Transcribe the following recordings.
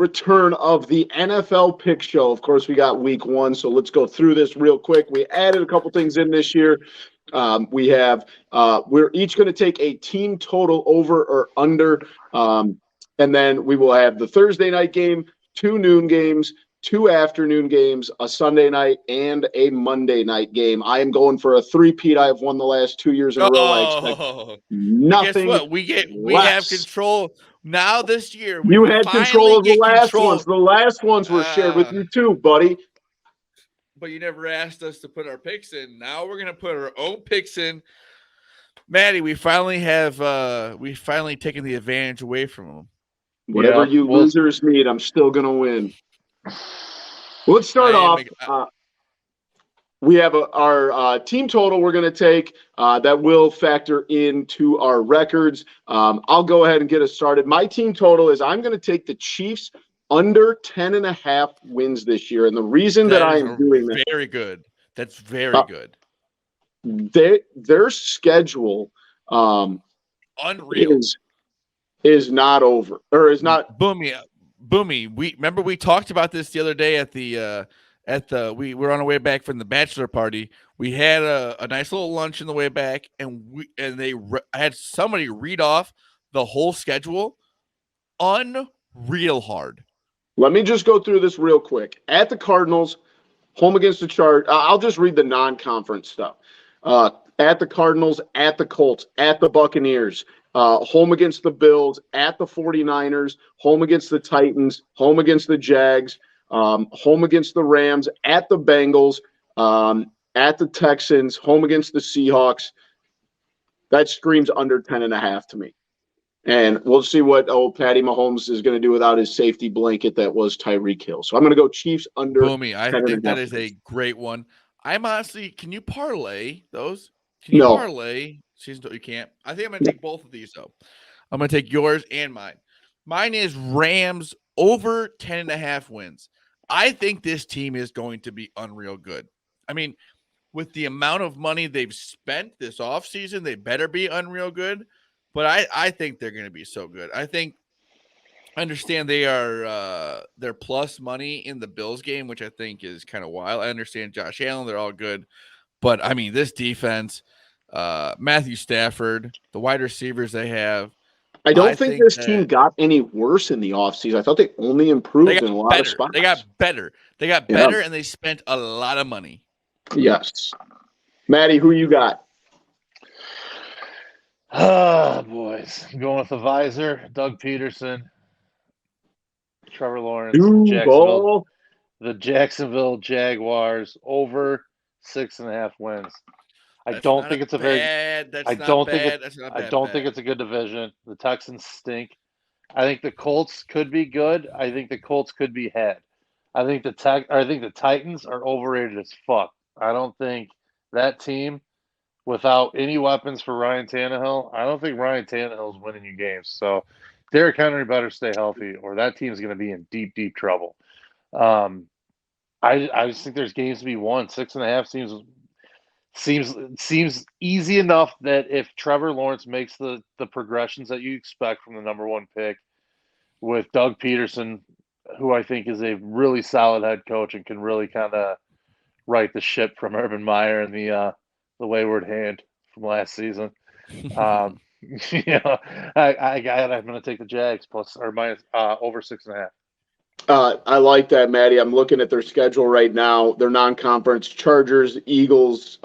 return of the NFL Pick Show. Of course, we got week 1, so let's go through this real quick. We added a couple things in this year. We're each going to take a team total over or under, and then we will have the Thursday night game, 2 noon games, 2 afternoon games, a Sunday night, and a Monday night game. I am going for a three-peat. I have won the last 2 years in a row. I expect nothing. Guess what? We have control now this year. We You had control of the last ones. The last ones were shared with you too, buddy. But you never asked us to put our picks in. Now we're gonna put our own picks in. Maddie, we finally taken the advantage away from them. Whatever you losers need, I'm still gonna win. Let's start off. We have our team total we're going to take that will factor into our records. I'll go ahead and get us started. My team total is I'm going to take the Chiefs under 10.5 wins this year. And the reason that I am doing that. Very good. That's very good. Their schedule unreal is not over or is not. Boomy. We talked about this the other day we were on our way back from the bachelor party. We had a nice little lunch on the way back, and they had somebody read off the whole schedule. Unreal hard. Let me just go through this real quick. At the Cardinals, home against the Chargers. I'll just read the non-conference stuff. At the Cardinals, at the Colts, at the Buccaneers, home against the Bills, at the 49ers, home against the Titans, home against the Jags, home against the Rams, at the Bengals, at the Texans, home against the Seahawks. That screams under 10.5 to me. And we'll see what old Patty Mahomes is going to do without his safety blanket that was Tyreek Hill. So I'm going to go Chiefs under. Boomy, I think that is a great one. I'm honestly, can you parlay those? Can you parlay? You can't. I think I'm going to take both of these, though. I'm going to take yours and mine. Mine is Rams over 10.5 wins. I think this team is going to be unreal good. I mean, with the amount of money they've spent this offseason, they better be unreal good. But I think they're going to be so good. I understand they are they're plus money in the Bills game, which I think is kind of wild. I understand Josh Allen, they're all good. But, I mean, this defense, Matthew Stafford, the wide receivers they have. I don't think this team got any worse in the offseason. I thought they only improved in a lot of spots. They got better. And they spent a lot of money. Yes. Maddie, who you got? Boys. I'm going with the visor, Doug Peterson, Trevor Lawrence, the Jacksonville Jaguars over 6.5 wins. I don't think it's a good division. The Texans stink. I think the Colts could be good. I think the Colts could be had. I think the Titans are overrated as fuck. I don't think that team, without any weapons for Ryan Tannehill, I don't think Ryan Tannehill is winning you games. So Derrick Henry better stay healthy, or that team's going to be in deep, deep trouble. I just think there's games to be won. 6.5 seems easy enough that if Trevor Lawrence makes the progressions that you expect from the number 1 pick with Doug Peterson, who I think is a really solid head coach and can really kind of right the ship from Urban Meyer and the wayward hand from last season. I'm going to take the Jags plus or minus over 6.5. I like that, Maddie. I'm looking at their schedule right now. Their non-conference: Chargers, Eagles,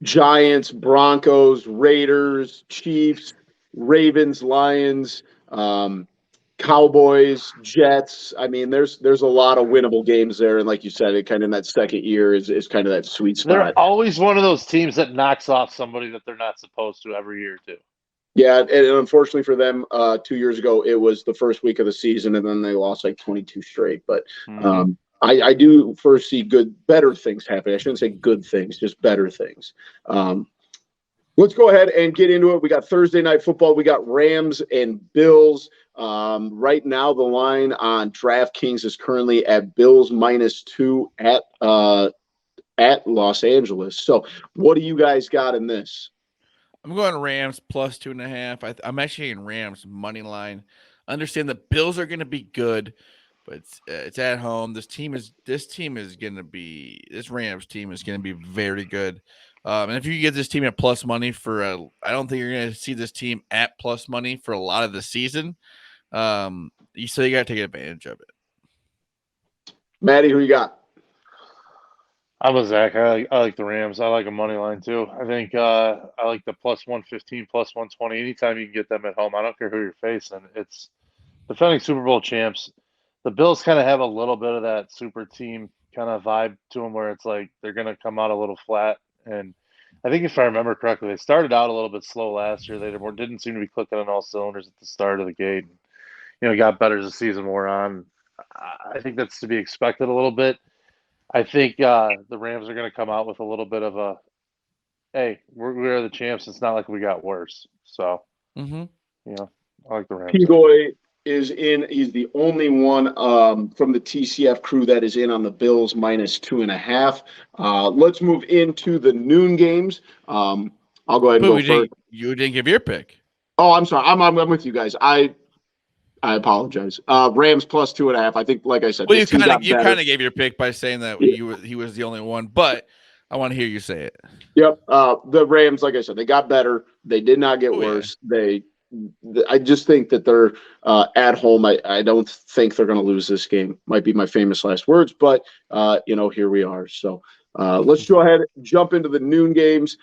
Giants, Broncos, Raiders, Chiefs, Ravens, Lions, Cowboys, Jets. I mean, there's a lot of winnable games there, and like you said, it kind of in that second year is kind of that sweet spot. They're always one of those teams that knocks off somebody that they're not supposed to every year too. Yeah, and unfortunately for them, 2 years ago, it was the first week of the season, and then they lost like 22 straight. But I do foresee better things happening. I shouldn't say good things, just better things. Let's go ahead and get into it. We got Thursday Night Football. We got Rams and Bills. Right now, the line on DraftKings is currently at Bills -2 at Los Angeles. So what do you guys got in this? I'm going Rams plus 2.5. I'm actually in Rams money line. Understand the Bills are going to be good, but it's at home. This Rams team is going to be very good. And if you can get this team at plus money I don't think you're going to see this team at plus money for a lot of the season. So you got to take advantage of it. Maddie, who you got? I'm with Zach. I like the Rams. I like a money line too. I think I like the plus 115, plus 120. Anytime you can get them at home, I don't care who you're facing. It's defending Super Bowl champs. The Bills kind of have a little bit of that super team kind of vibe to them, where it's like they're going to come out a little flat. And I think if I remember correctly, they started out a little bit slow last year. They didn't seem to be clicking on all cylinders at the start of the gate. Got better as the season wore on. I think that's to be expected a little bit. I think the Rams are going to come out with a little bit of a, hey, we're the champs. It's not like we got worse. So, I like the Rams. P-Boy is in. He's the only one from the TCF crew that is in on the Bills minus 2.5. Let's move into the noon games. I'll go ahead and go first. You didn't give your pick. Oh, I'm sorry. I'm with you guys. I apologize. Rams plus 2.5. I think, like I said, well, you kind of gave your pick by saying that he was the only one, but I want to hear you say it. Yep. The Rams, like I said, they got better. They did not get worse. Yeah. I just think that they're at home. I don't think they're going to lose this game. Might be my famous last words, but here we are. So let's go ahead, jump into the noon games.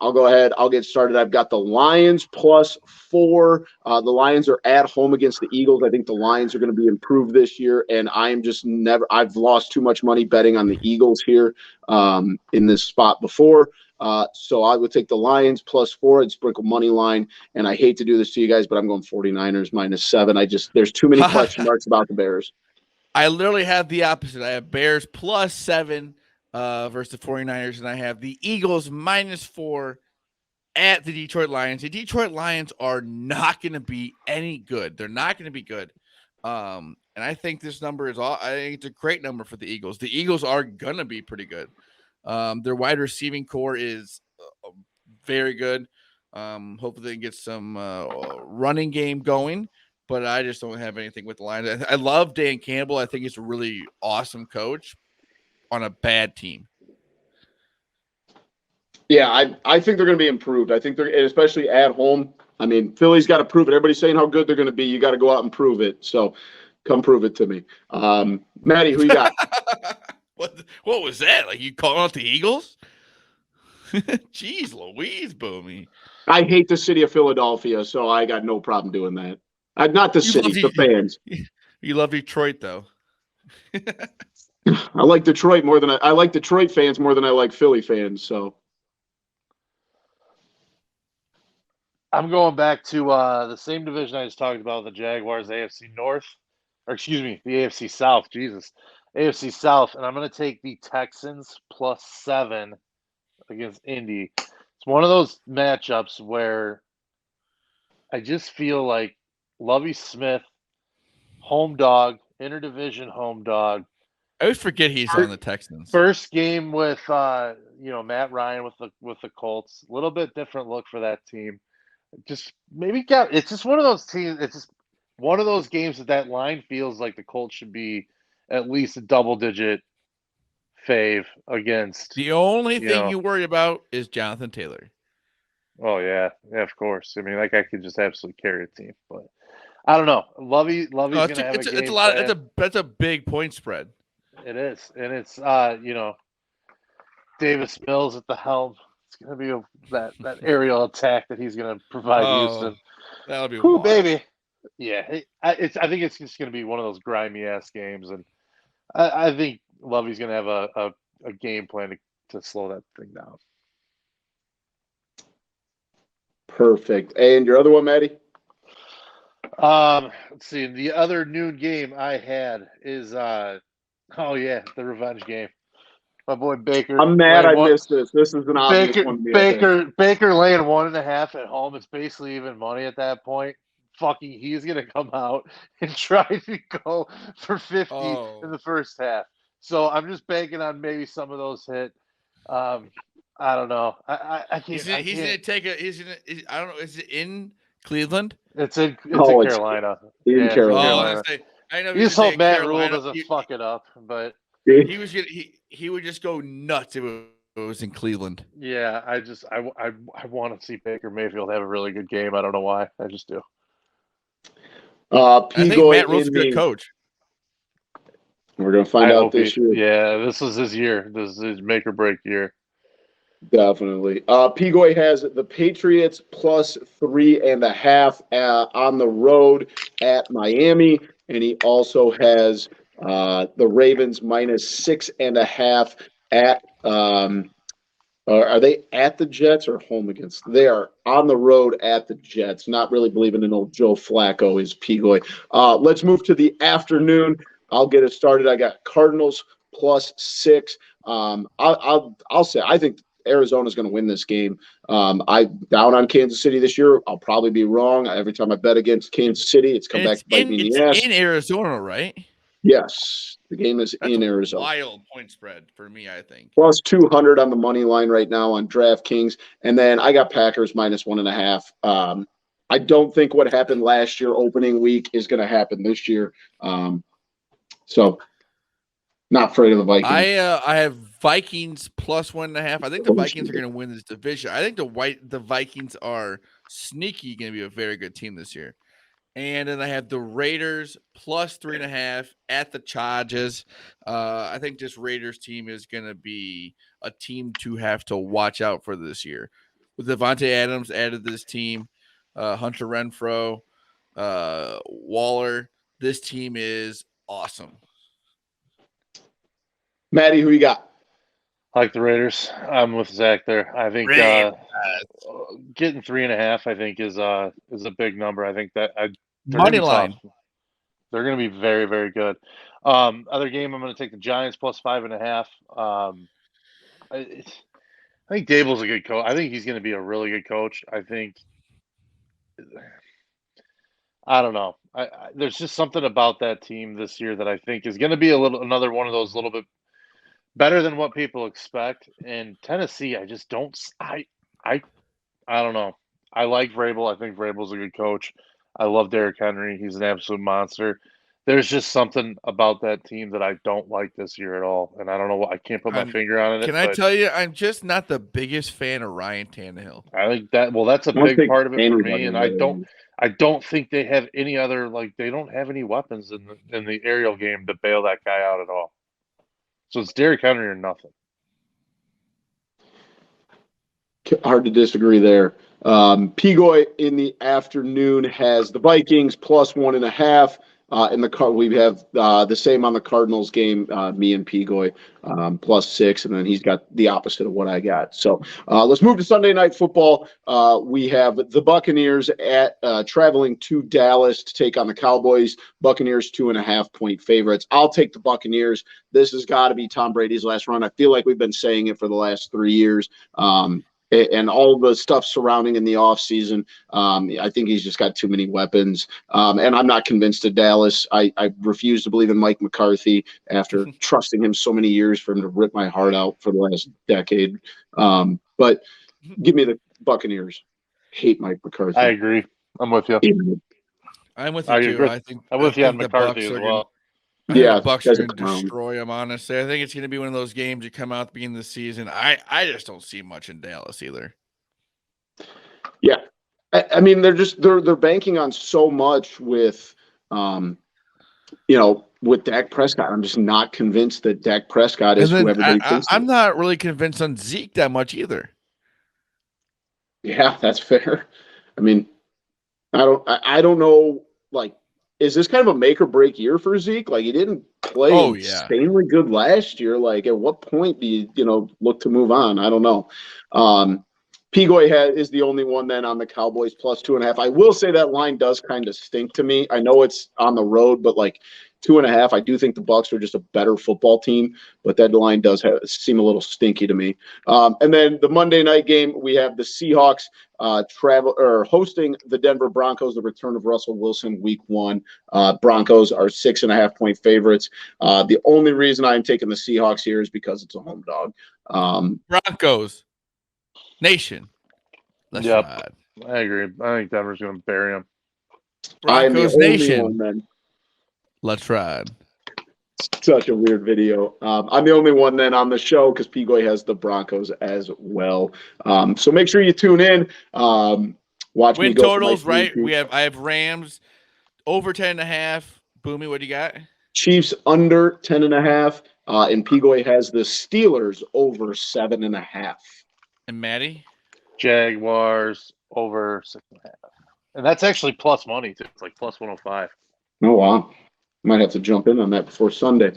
I'll go ahead. I'll get started. I've got the Lions plus 4. The Lions are at home against the Eagles. I think the Lions are going to be improved this year, and I've lost too much money betting on the Eagles here in this spot before. So I would take the Lions plus 4 and sprinkle money line. And I hate to do this to you guys, but I'm going 49ers minus 7. There's too many question marks about the Bears. I literally have the opposite. I have Bears plus 7 versus the 49ers, and I have the Eagles minus 4 at the Detroit Lions. The Detroit Lions are not going to be any good. They're not going to be good. And I think this number I think it's a great number for the Eagles. The Eagles are going to be pretty good. Their wide receiving core is very good. Hopefully they can get some running game going, but I just don't have anything with the Lions. I love Dan Campbell. I think he's a really awesome coach on a bad team. Yeah, I think they're going to be improved. I think they're, especially at home. I mean, Philly's got to prove it. Everybody's saying how good they're going to be. You got to go out and prove it. So come prove it to me. Maddie, who you got? What was that? Like you calling out the Eagles? Jeez Louise, Boomy. I hate the city of Philadelphia, so I got no problem doing that. Not the city, the fans. You love Detroit, though. I like Detroit more than I like Detroit fans more than I like Philly fans. So I'm going back to the same division I just talked about, the Jaguars, AFC North, or excuse me, the AFC South. Jesus, AFC South, and I'm going to take the Texans plus 7 against Indy. It's one of those matchups where I just feel like Lovie Smith, home dog, interdivision home dog. I always forget he's on the Texans. First game with Matt Ryan with the Colts. A little bit different look for that team. Just maybe it's just one of those teams. It's just one of those games that line feels like the Colts should be at least a double-digit fave against. The only thing you worry about is Jonathan Taylor. Oh yeah, of course. I mean, that guy could just absolutely carry a team, but I don't know. Lovey's gonna have a game. It's a lot. That's a big point spread. It is, and it's Davis Mills at the helm. It's gonna be that aerial attack that he's gonna provide Houston. That'll be cool, baby. Yeah, I think it's just gonna be one of those grimy ass games, and I think Lovey's gonna have a game plan to slow that thing down. Perfect. And your other one, Maddie? Let's see. The other noon game I had is the revenge game. My boy Baker. I'm mad I missed this. This is an obvious one. Baker laying 1.5 at home. It's basically even money at that point. He's gonna come out and try to go for 50 in the first half. So I'm just banking on maybe some of those hit. I don't know. I can't. He's gonna take I don't know. Is it in Cleveland. It's in Oh, it's Carolina. in It's in Oh, Carolina. I know You you just just hope say Matt Rule Carolina. doesn't fuck it up, but He would just go nuts if it was in Cleveland. yeah, I want to see Baker Mayfield have a really good game. I don't know why. I just do. I think Matt Pigoy Rule's a in good the. coach. We're gonna find out this year. Yeah, this is his year. This is his make or break year. Definitely. Pigoy has the Patriots plus 3.5 on the road at Miami, and he also has the Ravens minus 6.5 at. Are they at the Jets or home against? They are on the road at the Jets. Not really believing in old Joe Flacco is Pigoy. Let's move to the afternoon. I'll get it started. I got Cardinals plus 6. I'll say I think Arizona's going to win this game. I down on Kansas City this year. I'll probably be wrong. Every time I bet against Kansas City, it's come back to bite me in the ass. In Arizona, right? Yes, the game is That's in a Arizona. wild point spread for me, I think. Plus 200 on the money line right now on DraftKings, and then I got Packers minus 1.5. I don't think what happened last year opening week is going to happen this year. So not afraid of the Vikings. I have Vikings plus 1.5. I think the Vikings are going to win this division. I think the Vikings are sneaky going to be a very good team this year. And then I have the Raiders plus 3.5 at the Chargers. I think this Raiders team is going to be a team to have to watch out for this year. With Devontae Adams added to this team, Hunter Renfrow, Waller, this team is awesome. Maddie, who you got? I like the Raiders. I'm with Zach there. I think getting 3.5, I think, is a big number. I think that money line. Tough. They're going to be very, very good. Other game, I'm going to take the Giants plus 5.5. I think Dable's a good coach. I think he's going to be a really good coach. I think. I don't know. There's just something about that team this year that I think is going to be another one of those little bit better than what people expect. And Tennessee, I just don't. I don't know. I like Vrabel. I think Vrabel's a good coach. I love Derrick Henry. He's an absolute monster. There's just something about that team that I don't like this year at all, and I don't know what. I can't put my finger on it. Can I tell you, I'm just not the biggest fan of Ryan Tannehill. I think that. Well, that's a big part of it for me, and I don't think they have any other they don't have any weapons in the aerial game to bail that guy out at all. So it's Derrick Henry or nothing. Hard to disagree there. Pigoy in the afternoon has the Vikings plus 1.5. In the we have the same on the Cardinals game. Me and Pigoy plus 6, and then he's got the opposite of what I got. So let's move to Sunday Night Football. We have the Buccaneers at traveling to Dallas to take on the Cowboys. Buccaneers 2.5-point favorites. I'll take the Buccaneers. This has got to be Tom Brady's last run. I feel like we've been saying it for the last 3 years. And all the stuff surrounding in the offseason. I think he's just got too many weapons. And I'm not convinced of Dallas. I refuse to believe in Mike McCarthy after trusting him so many years for him to rip my heart out for the last decade. But give me the Buccaneers. Hate Mike McCarthy. I agree. I'm with you. I'm with you too. I'm with you on McCarthy as well. The Bucks are going to destroy them, honestly. I think it's going to be one of those games you come out at the beginning of the season. I just don't see much in Dallas either. Yeah. I mean, they're banking on so much with, with Dak Prescott. I'm just not convinced that Dak Prescott is who everybody thinks. I'm not really convinced on Zeke that much either. Yeah, that's fair. I mean, I don't know, is this kind of a make or break year for Zeke? He didn't play insanely good last year. At what point do you look to move on? I don't know. Pigoy is the only one then on the Cowboys plus 2.5. I will say that line does kind of stink to me. I know it's on the road, but 2.5. I do think the Bucs are just a better football team, but that line does seem a little stinky to me. And then the Monday night game, we have the Seahawks hosting the Denver Broncos. The return of Russell Wilson, Week 1. Broncos are 6.5-point favorites. The only reason I'm taking the Seahawks here is because it's a home dog. Broncos Nation. Let's ride. I agree. I think Denver's going to bury them. I am the Broncos only Nation. one then. Let's ride. Such a weird video. I'm the only one then on the show because Pigoy has the Broncos as well. So make sure you tune in. Watch me Win go for my totals, right? three-peat. I have Rams over 10.5. Boomy, what do you got? Chiefs under 10.5. And Pigoy has the Steelers over 7.5. And Maddie? Jaguars over 6.5. And that's actually plus money, too. It's like plus 105. Oh, wow. Might have to jump in on that before Sunday.